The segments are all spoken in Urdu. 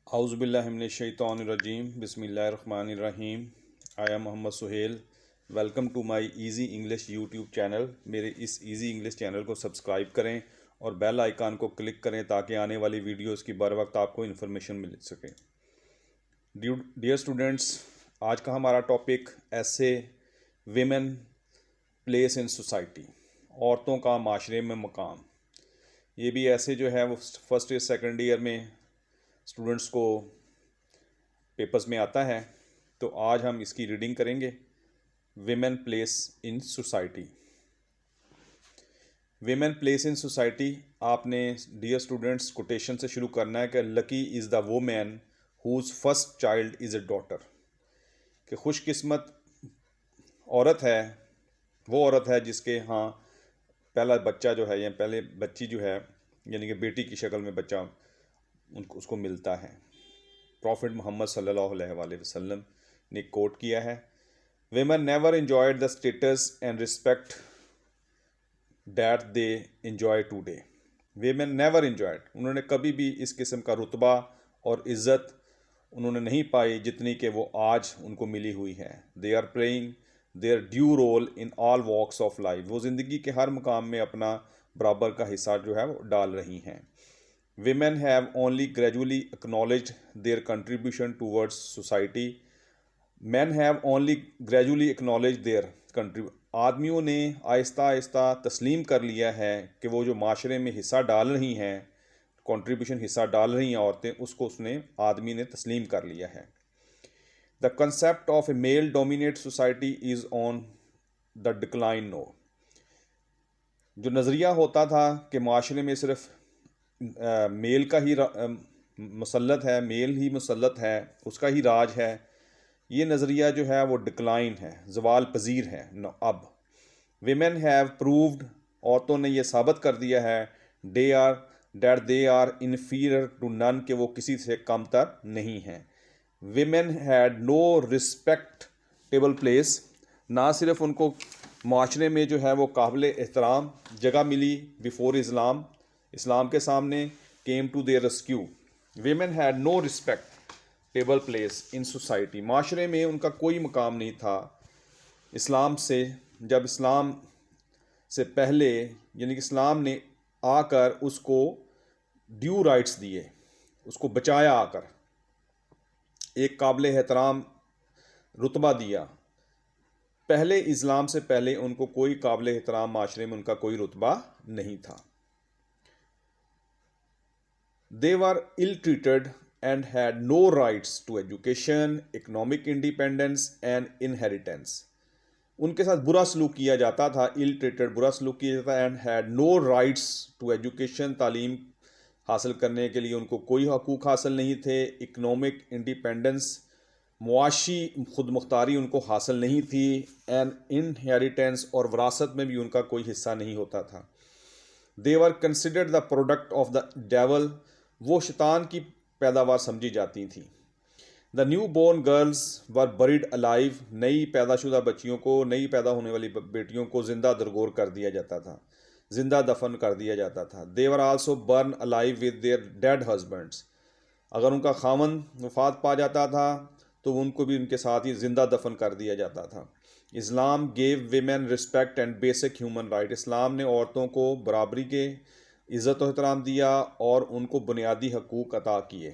اعوذ باللہ من الشیطان الرجیم بسم اللہ الرحمن الرحیم. I am Muhammad Sohail. Welcome to my easy English YouTube channel. میرے اس ایزی انگلش چینل کو سبسکرائب کریں اور بیل آئیکن کو کلک کریں تاکہ آنے والی ویڈیوز کی بر وقت آپ کو انفارمیشن مل سکے. ڈیئر اسٹوڈنٹس، آج کا ہمارا ٹاپک ایسے ویمن پلیس ان سوسائٹی، عورتوں کا معاشرے میں مقام. یہ بھی ایسے جو ہے وہ فرسٹ ایئر سیکنڈ ایئر میں اسٹوڈنٹس کو پیپرز میں آتا ہے. تو آج ہم اس کی ریڈنگ کریں گے. Women place in society. Women place in society آپ نے ڈیئر اسٹوڈنٹس کوٹیشن سے شروع کرنا ہے کہ lucky is the woman whose first child is a daughter. کہ خوش قسمت عورت ہے وہ عورت ہے جس کے ہاں پہلا بچہ جو ہے یا پہلے بچی جو ہے یعنی کہ بیٹی کی شکل میں بچہ اس کو ملتا ہے. پروفٹ محمد صلی اللہ علیہ وآلہ وسلم نے کوٹ کیا ہے، women never enjoyed the status and respect that they enjoy today. Women never enjoyed, انہوں نے کبھی بھی اس قسم کا رتبہ اور عزت انہوں نے نہیں پائی جتنی کہ وہ آج ان کو ملی ہوئی ہے. They are playing their due role in all walks of life. وہ زندگی کے ہر مقام میں اپنا برابر کا حصہ جو ہے وہ ڈال رہی ہیں. Women have only gradually acknowledged their contribution towards society. Men have only gradually acknowledged their contribution. آدمیوں نے آہستہ آہستہ تسلیم کر لیا ہے کہ وہ جو معاشرے میں حصہ ڈال رہی ہیں، کنٹریبیوشن حصہ ڈال رہی ہیں عورتیں، اس کو آدمی نے تسلیم کر لیا ہے. The concept of a male dominated society is on the decline now. جو نظریہ ہوتا تھا کہ معاشرے میں صرف میل کا ہی مسلط ہے، میل ہی مسلط ہے، اس کا ہی راج ہے، یہ نظریہ جو ہے وہ ڈکلائن ہے، زوال پذیر ہے. اب ویمن ہیو پرووڈ، عورتوں نے یہ ثابت کر دیا ہے، that they are inferior to none, کہ وہ کسی سے کم تر نہیں ہیں. Women had no respectable place, نہ صرف ان کو معاشرے میں جو ہے وہ قابل احترام جگہ ملی بیفور اسلام، اسلام کے سامنے came to their rescue. Women had no respectable place in society, معاشرے میں ان کا کوئی مقام نہیں تھا. اسلام سے جب اسلام سے پہلے یعنی کہ اسلام نے آ کر اس کو ڈیو رائٹس دیے، اس کو بچایا، آ کر ایک قابل احترام رتبہ دیا. پہلے اسلام سے پہلے ان کو کوئی قابل احترام معاشرے میں ان کا کوئی رتبہ نہیں تھا. They were ill-treated and had no rights to education, economic independence and inheritance. ان کے ساتھ برا سلوک کیا جاتا تھا، ill-treated برا سلوک کیا جاتا and had no rights to education، تعلیم حاصل کرنے کے لیے ان کو کوئی حقوق حاصل نہیں تھے. economic independence، معاشی خود مختاری ان کو حاصل نہیں تھی. and inheritance، اور وراثت میں بھی ان کا کوئی حصہ نہیں ہوتا تھا. They were considered the product of the devil، وہ شیطان کی پیداوار سمجھی جاتی تھیں. The new born girls were buried alive، نئی پیدا شدہ بچیوں کو، نئی پیدا ہونے والی بیٹیوں کو زندہ درگور کر دیا جاتا تھا، زندہ دفن کر دیا جاتا تھا. They were also burned alive with their dead husbands، اگر ان کا خاوند وفات پا جاتا تھا تو ان کو بھی ان کے ساتھ ہی زندہ دفن کر دیا جاتا تھا. Islam gave women respect and basic human right, اسلام نے عورتوں کو برابری کے عزت و احترام دیا اور ان کو بنیادی حقوق عطا کیے.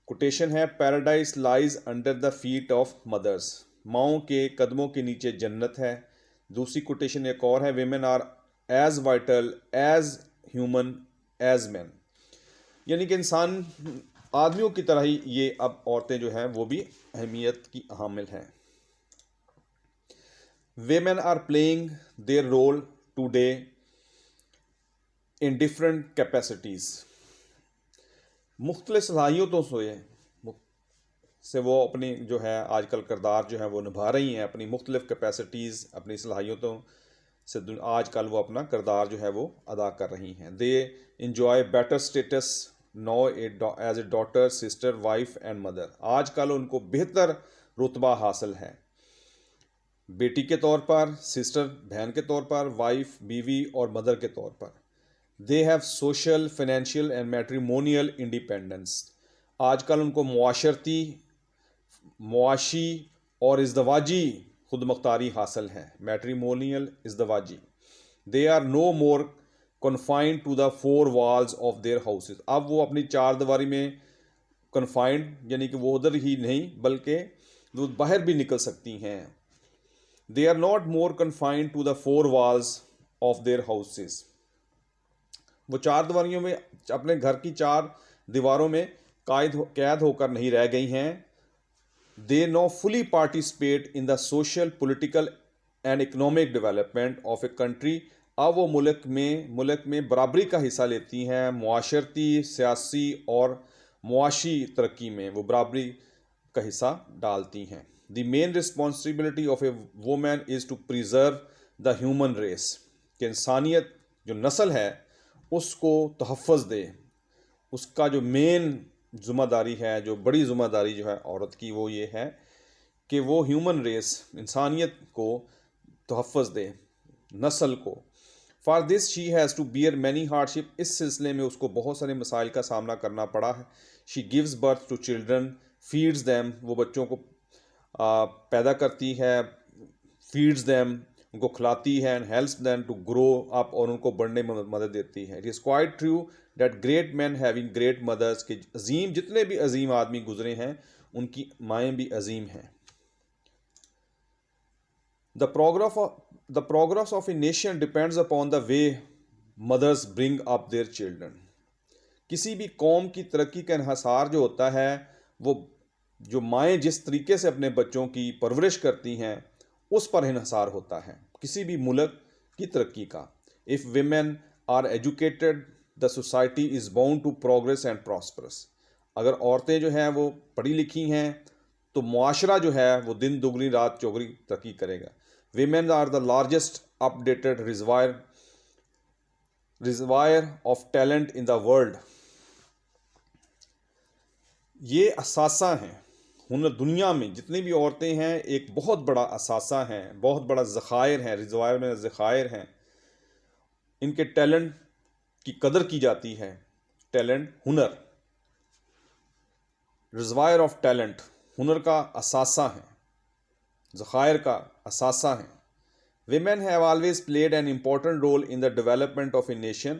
کوٹیشن ہے، paradise lies under the feet of mothers, ماؤں کے قدموں کے نیچے جنت ہے. دوسری کوٹیشن ایک اور ہے، women are as vital as human as men, یعنی کہ انسان آدمیوں کی طرح ہی یہ اب عورتیں جو ہیں وہ بھی اہمیت کی حامل ہیں. Women are playing their role today in different capacities، مختلف صلاحیتوں سے وہ اپنی جو ہے آج کل کردار جو ہے وہ نبھا رہی ہیں. اپنی مختلف کیپیسٹیز، اپنی صلاحیتوں سے آج کل وہ اپنا کردار جو ہے وہ ادا کر رہی ہیں. They enjoy better status now as a daughter, sister, wife and mother, آج کل ان کو بہتر رتبہ حاصل ہے، بیٹی کے طور پر، سسٹر بہن کے طور پر، وائف بیوی اور مدر کے طور پر. They have social, financial and matrimonial independence، آج کل ان کو معاشی اور ازدواجی خود مختاری حاصل ہے، میٹریمونیل ازدواجی. They are no more confined to the four walls of their houses. اب وہ اپنی چار دیواری میں کنفائنڈ یعنی کہ وہ ادھر ہی نہیں بلکہ وہ باہر بھی نکل سکتی ہیں. They are not more confined to the four walls of their houses. وہ چار دیواریوں میں اپنے گھر کی چار دیواروں میں قید ہو کر نہیں رہ گئی ہیں. They now fully participate in the social, political and economic development of a country. اب وہ ملک میں برابری کا حصہ لیتی ہیں، معاشرتی، سیاسی اور معاشی ترقی میں وہ برابری کا حصہ ڈالتی ہیں. The main responsibility of a woman is to preserve the human race. کہ انسانیت جو نسل ہے اس کو تحفظ دے. اس کا جو مین ذمہ داری ہے، جو بڑی ذمہ داری جو ہے عورت کی، وہ یہ ہے کہ وہ ہیومن ریس، انسانیت کو تحفظ دے، نسل کو. For this she has to bear many hardship. اس سلسلے میں اس کو بہت سارے مسائل کا سامنا کرنا پڑا ہے. She gives birth to children, feeds them, وہ بچوں کو پیدا کرتی ہے، فیڈز دیم، ان کو کھلاتی ہے، and helps them to grow up, اور ان کو بڑھنے میں مدد دیتی ہے. It is quite true that great men having great mothers, کہ عظیم جتنے بھی عظیم آدمی گزرے ہیں ان کی مائیں بھی عظیم ہیں. The progress of a nation depends upon the way mothers bring up their children. کسی بھی قوم کی ترقی کا انحصار جو ہوتا ہے وہ جو مائیں جس طریقے سے اپنے بچوں کی پرورش کرتی ہیں اس پر انحصار ہوتا ہے کسی بھی ملک کی ترقی کا. If women are educated, the society is bound to progress and prosperous. اگر عورتیں جو ہیں وہ پڑھی لکھی ہیں تو معاشرہ جو ہے وہ دن دگنی رات چوگنی ترقی کرے گا. Women are the largest updated reservoir of talent in the world. یہ اثاثہ ہیں ہنر، دنیا میں جتنی بھی عورتیں ہیں ایک بہت بڑا اثاثہ ہیں، بہت بڑا ذخائر ہیں، ریزروائر میں ذخائر ہیں. ان کے ٹیلنٹ کی قدر کی جاتی ہے. ٹیلنٹ، ہنر، ریزروائر آف ٹیلنٹ، ہنر کا اثاثہ ہے، ذخائر کا اثاثہ ہیں. Women have always played an important role in the development of a nation.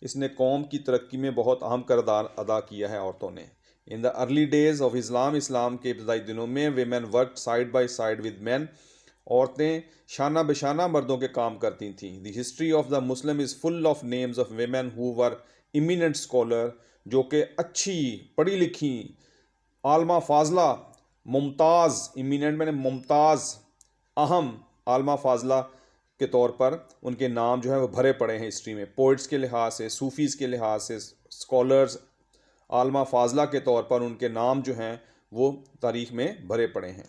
اس نے قوم کی ترقی میں بہت اہم کردار ادا کیا ہے عورتوں نے. In the early days of Islam، اسلام کے ابتدائی دنوں میں women worked side by side with men. عورتیں شانہ بشانہ مردوں کے کام کرتی تھیں. The history of the Muslim is full of names of women who were eminent scholar، جو کہ اچھی پڑھی لکھی عالمہ فاضلہ، ممتاز، eminent میں نے ممتاز، اہم عالمہ فاضلہ کے طور پر ان کے نام جو ہے وہ بھرے پڑے ہیں ہسٹری میں. پوئٹس کے لحاظ سے، صوفیز کے لحاظ سے، اسکالرز، عالمہ فاضلہ کے طور پر ان کے نام جو ہیں وہ تاریخ میں بھرے پڑے ہیں.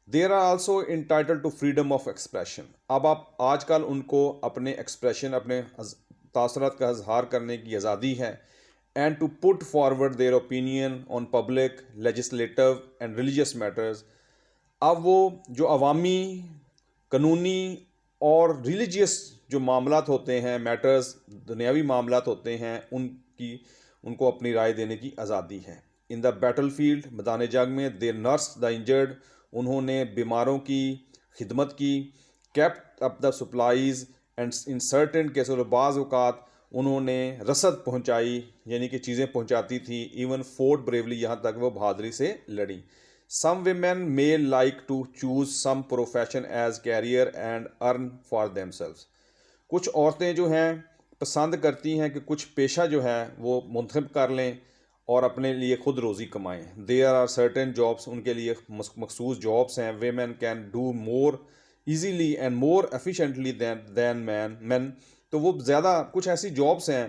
There are also entitled to freedom of expression. اب آپ آج کل ان کو اپنے ایکسپریشن، اپنے تاثرات کا اظہار کرنے کی آزادی ہے. And to put forward their opinion on public, legislative and religious matters. اب وہ جو عوامی، قانونی اور ریلیجیس جو معاملات ہوتے ہیں، میٹرز، دنیاوی معاملات ہوتے ہیں، ان کو اپنی رائے دینے کی آزادی ہے. ان دا بیٹل فیلڈ، میدان جنگ میں، دے نرس دا انجرڈ، انہوں نے بیماروں کی خدمت کی. Kept up the supplies and in certain cases, بعض اوقات انہوں نے رسد پہنچائی، یعنی کہ چیزیں پہنچاتی تھی. ایون فورٹ بریولی، یہاں تک وہ بہادری سے لڑی. Some women may like to choose some profession as career and earn for themselves. کچھ عورتیں جو ہیں پسند کرتی ہیں کہ کچھ پیشہ جو ہے وہ منتخب کر لیں اور اپنے لیے خود روزی کمائیں. There are certain jobs، ان کے لیے مخصوص جابس ہیں. Women can do more easily and more efficiently than men. تو وہ زیادہ کچھ ایسی جابس ہیں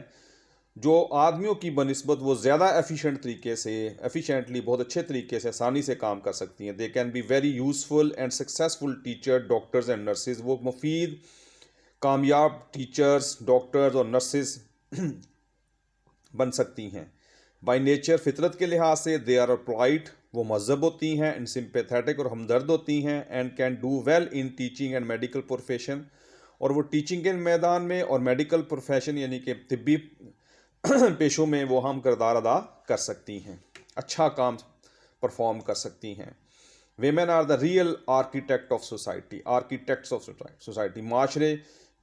جو آدمیوں کی بنسبت وہ زیادہ ایفیشینٹلی، بہت اچھے طریقے سے، آسانی سے کام کر سکتی ہیں. They can be very useful and successful teacher, doctors and nurses. وہ مفید، کامیاب ٹیچرز، ڈاکٹرز اور نرسز بن سکتی ہیں. بائی نیچر، فطرت کے لحاظ سے، دے آر پولائٹ، وہ مہذب ہوتی ہیں، اینڈ سمپیتھیٹک اور ہمدرد ہوتی ہیں. And can do well in teaching and medical profession, اور وہ ٹیچنگ کے میدان میں اور میڈیکل پروفیشن یعنی کہ پیشوں میں وہ اہم کردار ادا کر سکتی ہیں، اچھا کام پرفارم کر سکتی ہیں۔ Women are the real architect of society, architects of society, معاشرے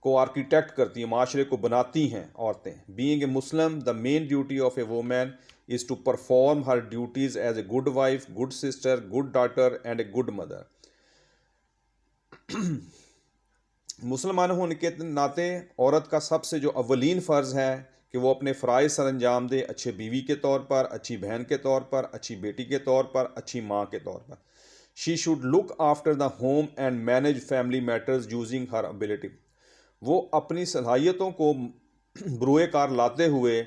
کو آرکیٹیکٹ کرتی ہیں، معاشرے کو بناتی ہیں عورتیں۔ Being a Muslim the main duty of a woman is to perform her duties as a good wife, good sister, good daughter and a good mother. مسلمان ہونے کے ناطے عورت کا سب سے جو اولین فرض ہے کہ وہ اپنے فرائض سر انجام دے، اچھے بیوی کے طور پر، اچھی بہن کے طور پر، اچھی بیٹی کے طور پر، اچھی ماں کے طور پر۔ She should look after the home and manage family matters using her ability. وہ اپنی صلاحیتوں کو بروئے کار لاتے ہوئے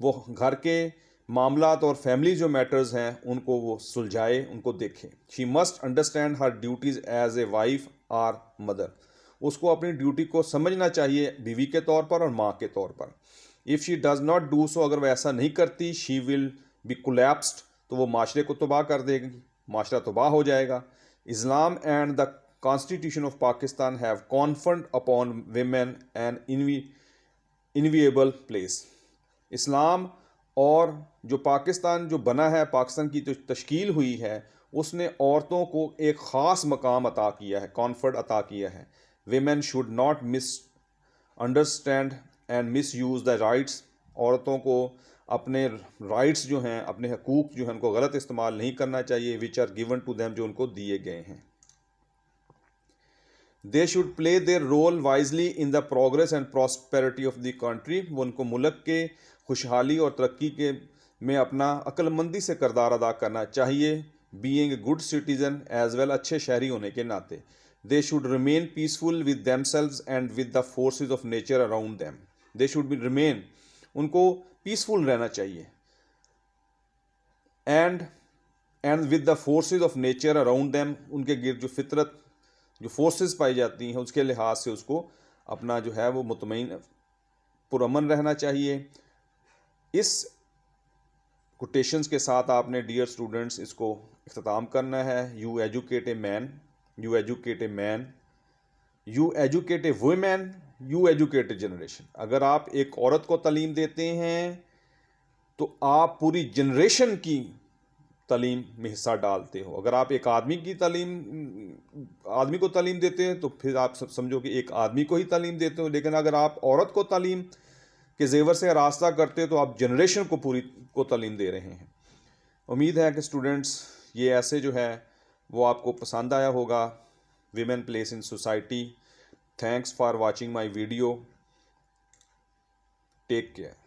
وہ گھر کے معاملات اور فیملی جو میٹرز ہیں ان کو وہ سلجھائے، ان کو دیکھے۔ She must understand her duties as a wife or mother. اس کو اپنی ڈیوٹی کو سمجھنا چاہیے بیوی کے طور پر اور ماں کے طور پر۔ If she does not do so, اگر وہ ایسا نہیں کرتی، شی ول بی کولیپسڈ، تو وہ معاشرے کو تباہ کر دے گی، معاشرہ تباہ ہو جائے گا۔ Islam and the constitution of Pakistan have conferred upon women an enviable place. اسلام اور جو پاکستان جو بنا ہے، پاکستان کی جو تشکیل ہوئی ہے، اس نے عورتوں کو ایک خاص مقام عطا کیا ہے، کانفرٹ عطا کیا ہے۔ Women should not miss understand and miss use the rights. عورتوں کو اپنے رائٹس جو ہیں، اپنے حقوق جو ہیں، ان کو غلط استعمال نہیں کرنا چاہیے، which are given to them, جو ان کو دیے گئے ہیں۔ They should play their role wisely in the progress and prosperity of the country. وہ ان کو ملک کے خوشحالی اور ترقی کے میں اپنا عقل مندی سے کردار ادا کرنا چاہیے، being a good citizen as well, اچھے شہری ہونے کے ناطے۔ They should remain peaceful with themselves and with the forces of nature around them. They should be remain, ان کو پیسفل رہنا چاہیے، and with the forces of nature around them, ان کے گرد جو فطرت جو فورسز پائی جاتی ہیں اس کے لحاظ سے اس کو اپنا جو ہے وہ مطمئن پرامن رہنا چاہیے۔ اس کوٹیشنز کے ساتھ آپ نے ڈیئر اسٹوڈنٹس اس کو اختتام کرنا ہے۔ You educate a man, you educate a man, you educate a woman, you educate a generation. اگر آپ ایک عورت کو تعلیم دیتے ہیں تو آپ پوری جنریشن کی تعلیم میں حصہ ڈالتے ہو۔ اگر آپ ایک آدمی کو تعلیم دیتے ہیں تو پھر آپ سمجھو کہ ایک آدمی کو ہی تعلیم دیتے ہو، لیکن اگر آپ عورت کو تعلیم کے زیور سے راستہ کرتے ہو تو آپ جنریشن کو پوری کو تعلیم دے رہے ہیں۔ امید ہے کہ اسٹوڈنٹس یہ ایسے جو ہے وہ آپ کو پسند آیا ہوگا، women place in society. Thanks for watching my video, take care.